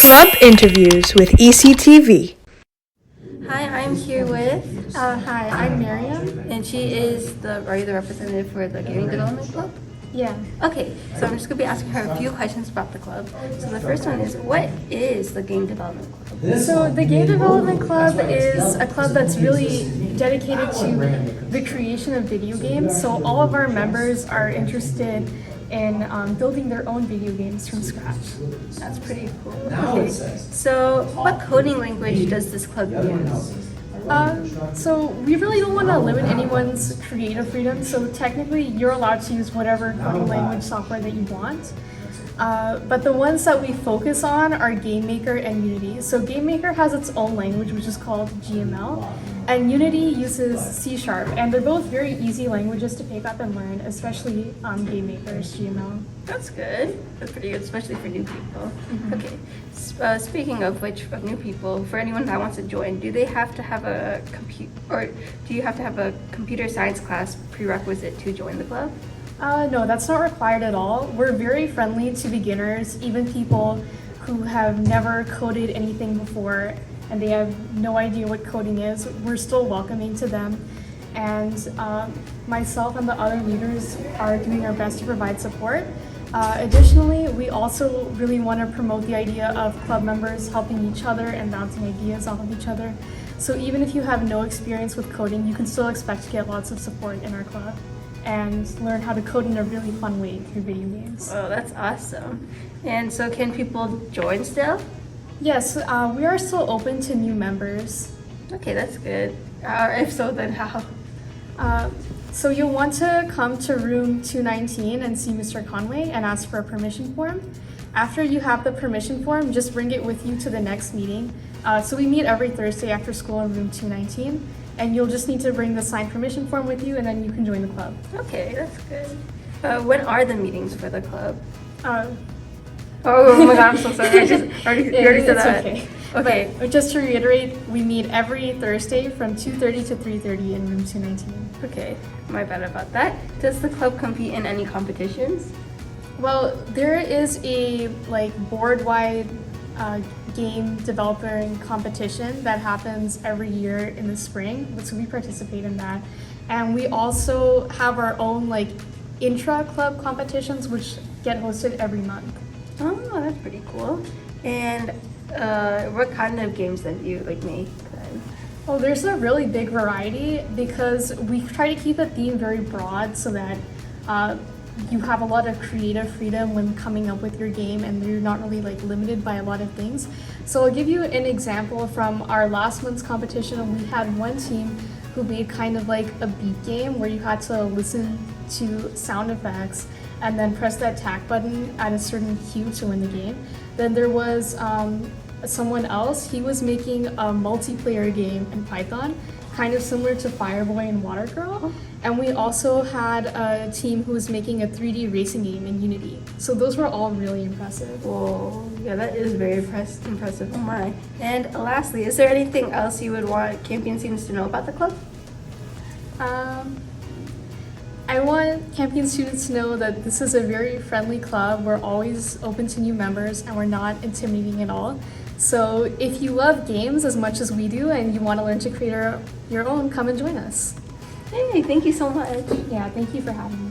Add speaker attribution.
Speaker 1: Club Interviews with ECTV.
Speaker 2: Hi, I'm here with,
Speaker 3: Hi, I'm Miriam.
Speaker 2: and she is are you the representative for the Gaming Development Club?
Speaker 3: Yeah.
Speaker 2: Okay, so I'm just going to be asking her a few questions about the club. So the first one is, what is the Game Development Club?
Speaker 3: So the Game Development Club is a club that's really dedicated to the creation of video games. So all of our members are interested in building their own video games from scratch.
Speaker 2: That's pretty cool. Okay, so what coding language does this club use?
Speaker 3: So we really don't want to limit anyone's creative freedom. So technically, you're allowed to use whatever coding language software that you want. But the ones that we focus on are GameMaker and Unity. So GameMaker has its own language, which is called GML, and Unity uses C#. And they're both very easy languages to pick up and learn, especially GameMaker's GML.
Speaker 2: That's good. That's pretty good, especially for new people. Okay. Speaking of which, of new people, for anyone that wants to join, do they have to have a do you have to have a computer science class prerequisite to join the club?
Speaker 3: No, that's not required at all. We're very friendly to beginners, even people who have never coded anything before and they have no idea what coding is. We're still welcoming to them. And myself and the other leaders are doing our best to provide support. Additionally, we also really want to promote the idea of club members helping each other and bouncing ideas off of each other. So even if you have no experience with coding, you can still expect to get lots of support in our club and learn how to code in a really fun way through video games.
Speaker 2: Oh, that's awesome. And so can people join still?
Speaker 3: Yes, we are still open to new members.
Speaker 2: Okay, that's good. If so, then how?
Speaker 3: So you'll want to come to room 219 and see Mr. Conway and ask for a permission form. After you have the permission form, just bring it with you to the next meeting. So we meet every Thursday after school in room 219, and you'll just need to bring the signed permission form with you, and then you can join the club.
Speaker 2: Okay, that's good. When are the meetings for the club?
Speaker 3: Oh
Speaker 2: my god, I'm so sorry. You already said that.
Speaker 3: Okay.
Speaker 2: Okay.
Speaker 3: But just to reiterate, we meet every Thursday from 2:30 to 3:30 in room 219.
Speaker 2: Okay, my bad about that. Does the club compete in any competitions?
Speaker 3: Well, there is a board-wide game developer competition that happens every year in the spring, so we participate in that. And we also have our own intra-club competitions, which get hosted every month.
Speaker 2: Oh, that's pretty cool. And what kind of games then do you make?
Speaker 3: Oh, there's a really big variety because we try to keep the theme very broad so that you have a lot of creative freedom when coming up with your game and you're not really limited by a lot of things. So I'll give you an example from our last month's competition. We had one team who made kind of like a beat game where you had to listen to sound effects and then press that attack button at a certain cue to win the game. Then there was someone else. He was making a multiplayer game in Python, kind of similar to Fireboy and Water Girl. And we also had a team who was making a 3D racing game in Unity. So those were all really impressive.
Speaker 2: Whoa, yeah, that is very impressive. Oh my. And lastly, is there anything else you would want Campion students to know about the club?
Speaker 3: I want Campion students to know that this is a very friendly club. We're always open to new members and we're not intimidating at all. So if you love games as much as we do and you want to learn to create your own, come and join us.
Speaker 2: Hey, thank you so much.
Speaker 3: Yeah, thank you for having me.